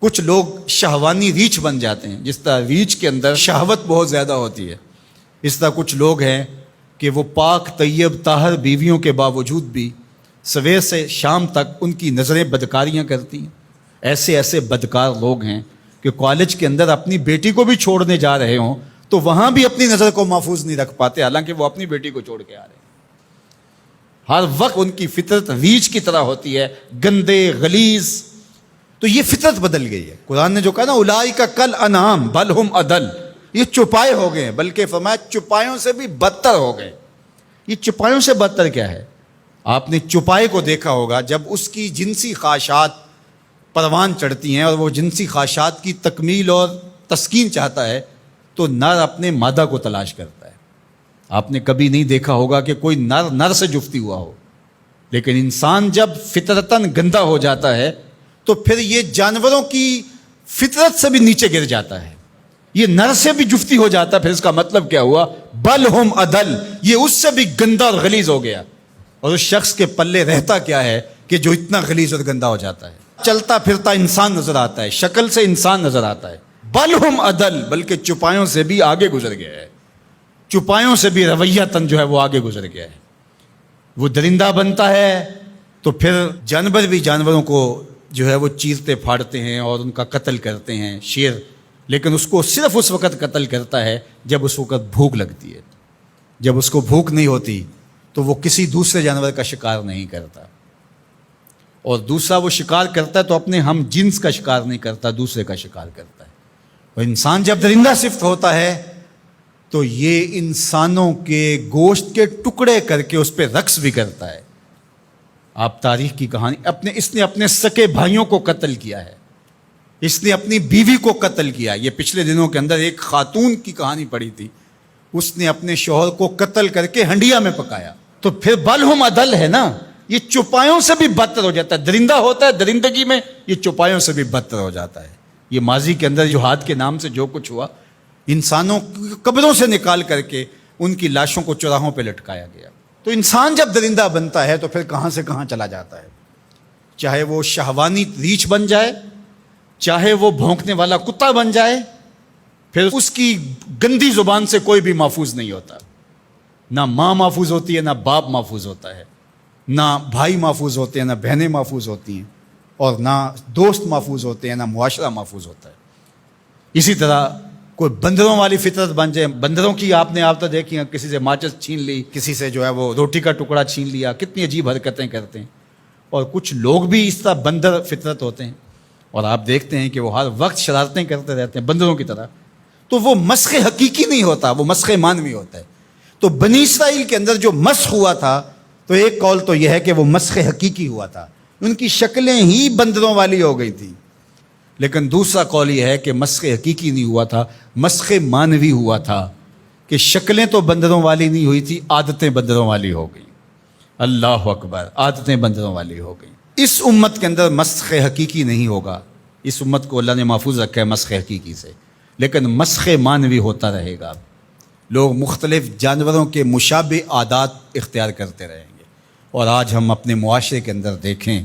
کچھ لوگ شہوانی ریچھ بن جاتے ہیں، جس طرح ریچھ کے اندر شہوت بہت زیادہ ہوتی ہے، اس طرح کچھ لوگ ہیں کہ وہ پاک طیب طاہر بیویوں کے باوجود بھی سویر سے شام تک ان کی نظریں بدکاریاں کرتی ہیں۔ ایسے بدکار لوگ ہیں کہ کالج کے اندر اپنی بیٹی کو بھی چھوڑنے جا رہے ہوں تو وہاں بھی اپنی نظر کو محفوظ نہیں رکھ پاتے، حالانکہ وہ اپنی بیٹی کو چھوڑ کے آ رہے ہیں۔ ہر وقت ان کی فطرت ریچھ کی طرح ہوتی ہے، گندے غلیظ۔ تو یہ فطرت بدل گئی ہے۔ قرآن نے جو کہا نا اولئک کل انعام بل ہم اضل، یہ چپائے ہو گئے ہیں، بلکہ فرمایا چپایوں سے بھی بدتر ہو گئے۔ یہ چپایوں سے بدتر کیا ہے؟ آپ نے چپائے کو دیکھا ہوگا، جب اس کی جنسی خواہشات پروان چڑھتی ہیں اور وہ جنسی خواہشات کی تکمیل اور تسکین چاہتا ہے تو نر اپنے مادہ کو تلاش کرتا ہے۔ آپ نے کبھی نہیں دیکھا ہوگا کہ کوئی نر سے جفتی ہوا ہو، لیکن انسان جب فطرتاً گندا ہو جاتا ہے تو پھر یہ جانوروں کی فطرت سے بھی نیچے گر جاتا ہے، یہ نر سے بھی جفتی ہو جاتا ہے۔ پھر اس کا مطلب کیا ہوا؟ بل ہم اضل، یہ اس سے بھی گندا اور غلیظ ہو گیا۔ اور اس شخص کے پلے رہتا کیا ہے کہ جو اتنا غلیظ اور گندا ہو جاتا ہے؟ چلتا پھرتا انسان نظر آتا ہے، شکل سے انسان نظر آتا ہے، بل ہم اضل، بلکہ چپایوں سے بھی آگے گزر گیا ہے، چپایوں سے بھی رویتاً جو ہے وہ آگے گزر گیا ہے۔ وہ درندہ بنتا ہے تو پھر جانور بھی جانوروں کو جو ہے وہ چیرتے پھاڑتے ہیں اور ان کا قتل کرتے ہیں، شیر، لیکن اس کو صرف اس وقت قتل کرتا ہے جب اس وقت بھوک لگتی ہے۔ جب اس کو بھوک نہیں ہوتی تو وہ کسی دوسرے جانور کا شکار نہیں کرتا، اور دوسرا وہ شکار کرتا ہے تو اپنے ہم جنس کا شکار نہیں کرتا، دوسرے کا شکار کرتا ہے۔ اور انسان جب درندہ صفت ہوتا ہے تو یہ انسانوں کے گوشت کے ٹکڑے کر کے اس پہ رقص بھی کرتا ہے۔ آپ تاریخ کی کہانی، اس نے اپنے سکے بھائیوں کو قتل کیا ہے، اس نے اپنی بیوی کو قتل کیا۔ یہ پچھلے دنوں کے اندر ایک خاتون کی کہانی پڑھی تھی، اس نے اپنے شوہر کو قتل کر کے ہنڈیا میں پکایا۔ تو پھر بل ہم اضل ہے نا، یہ چپایوں سے بھی بدتر ہو جاتا ہے۔ درندہ ہوتا ہے درندگی میں، یہ چپایوں سے بھی بدتر ہو جاتا ہے۔ یہ ماضی کے اندر جہاد کے نام سے جو کچھ ہوا، انسانوں قبروں سے نکال کر کے ان کی لاشوں کو چوراہوں پہ لٹکایا گیا۔ تو انسان جب درندہ بنتا ہے تو پھر کہاں سے کہاں چلا جاتا ہے، چاہے وہ شہوانی ریچھ بن جائے، چاہے وہ بھونکنے والا کتا بن جائے، پھر اس کی گندی زبان سے کوئی بھی محفوظ نہیں ہوتا۔ نہ ماں محفوظ ہوتی ہے، نہ باپ محفوظ ہوتا ہے، نہ بھائی محفوظ ہوتے ہیں، نہ بہنیں محفوظ ہوتی ہیں، اور نہ دوست محفوظ ہوتے ہیں، نہ معاشرہ محفوظ ہوتا ہے۔ اسی طرح کوئی بندروں والی فطرت بن جائے، بندروں کی آپ نے تو دیکھی ہیں، کسی سے ماچس چھین لی، کسی سے جو ہے وہ روٹی کا ٹکڑا چھین لیا، کتنی عجیب حرکتیں کرتے ہیں۔ اور کچھ لوگ بھی اس طرح بندر فطرت ہوتے ہیں، اور آپ دیکھتے ہیں کہ وہ ہر وقت شرارتیں کرتے رہتے ہیں بندروں کی طرح۔ تو وہ مسخ حقیقی نہیں ہوتا، وہ مسخ مانوی ہوتا ہے۔ تو بنی اسرائیل کے اندر جو مسخ ہوا تھا، تو ایک قول تو یہ ہے کہ وہ مسخ حقیقی ہوا تھا، ان کی شکلیں ہی بندروں والی ہو گئی تھیں۔ لیکن دوسرا قول یہ ہے کہ مسخ حقیقی نہیں ہوا تھا، مسخ مانوی ہوا تھا، کہ شکلیں تو بندروں والی نہیں ہوئی تھی، عادتیں بندروں والی ہو گئیں۔ اللہ اکبر، عادتیں بندروں والی ہو گئیں۔ اس امت کے اندر مسخ حقیقی نہیں ہوگا، اس امت کو اللہ نے محفوظ رکھا ہے مسخ حقیقی سے، لیکن مسخ مانوی ہوتا رہے گا۔ لوگ مختلف جانوروں کے مشابہ عادات اختیار کرتے رہیں گے۔ اور آج ہم اپنے معاشرے کے اندر دیکھیں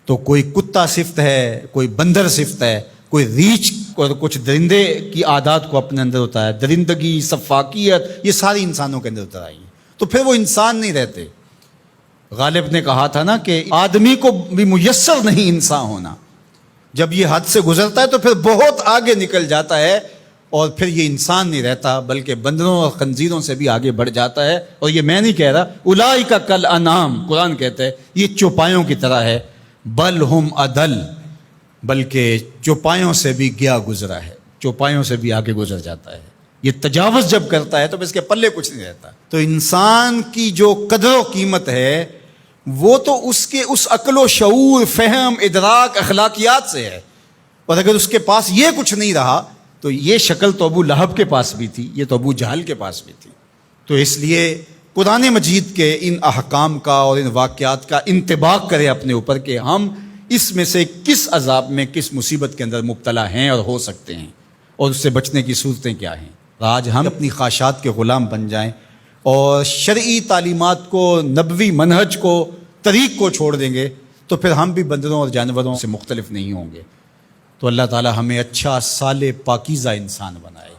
تو کوئی کتا صفت ہے، کوئی بندر صفت ہے، کوئی ریچھ اور کچھ درندے کی عادات کو اپنے اندر ہوتا ہے، درندگی، سفاکیت، یہ ساری انسانوں کے اندر اتر آئی ہیں۔ تو پھر وہ انسان نہیں رہتے۔ غالب نے کہا تھا نا کہ آدمی کو بھی میسر نہیں انسان ہونا، جب یہ حد سے گزرتا ہے تو پھر بہت آگے نکل جاتا ہے، اور پھر یہ انسان نہیں رہتا بلکہ بندروں اور خنزیروں سے بھی آگے بڑھ جاتا ہے۔ اور یہ میں نہیں کہہ رہا، اولئک کل انعام، قرآن کہتا ہے یہ چوپایوں کی طرح ہے، بل ہم اضل، بلکہ چوپایوں سے بھی گیا گزرا ہے، چوپایوں سے بھی آگے گزر جاتا ہے۔ یہ تجاوز جب کرتا ہے تو اس کے پلے کچھ نہیں رہتا۔ تو انسان کی جو قدر و قیمت ہے وہ تو اس کے اس عقل و شعور، فہم، ادراک، اخلاقیات سے ہے، اور اگر اس کے پاس یہ کچھ نہیں رہا تو یہ شکل تو ابو لہب کے پاس بھی تھی، یہ تو ابو جہل کے پاس بھی تھی۔ تو اس لیے قرآن مجید کے ان احکام کا اور ان واقعات کا انطباق کرے اپنے اوپر کہ ہم اس میں سے کس عذاب میں، کس مصیبت کے اندر مبتلا ہیں اور ہو سکتے ہیں، اور اس سے بچنے کی صورتیں کیا ہیں۔ آج ہم اپنی خواہشات کے غلام بن جائیں اور شرعی تعلیمات کو، نبوی منہج کو، طریق کو چھوڑ دیں گے تو پھر ہم بھی بندروں اور جانوروں سے مختلف نہیں ہوں گے۔ تو اللہ تعالی ہمیں اچھا صالح پاکیزہ انسان بنائے.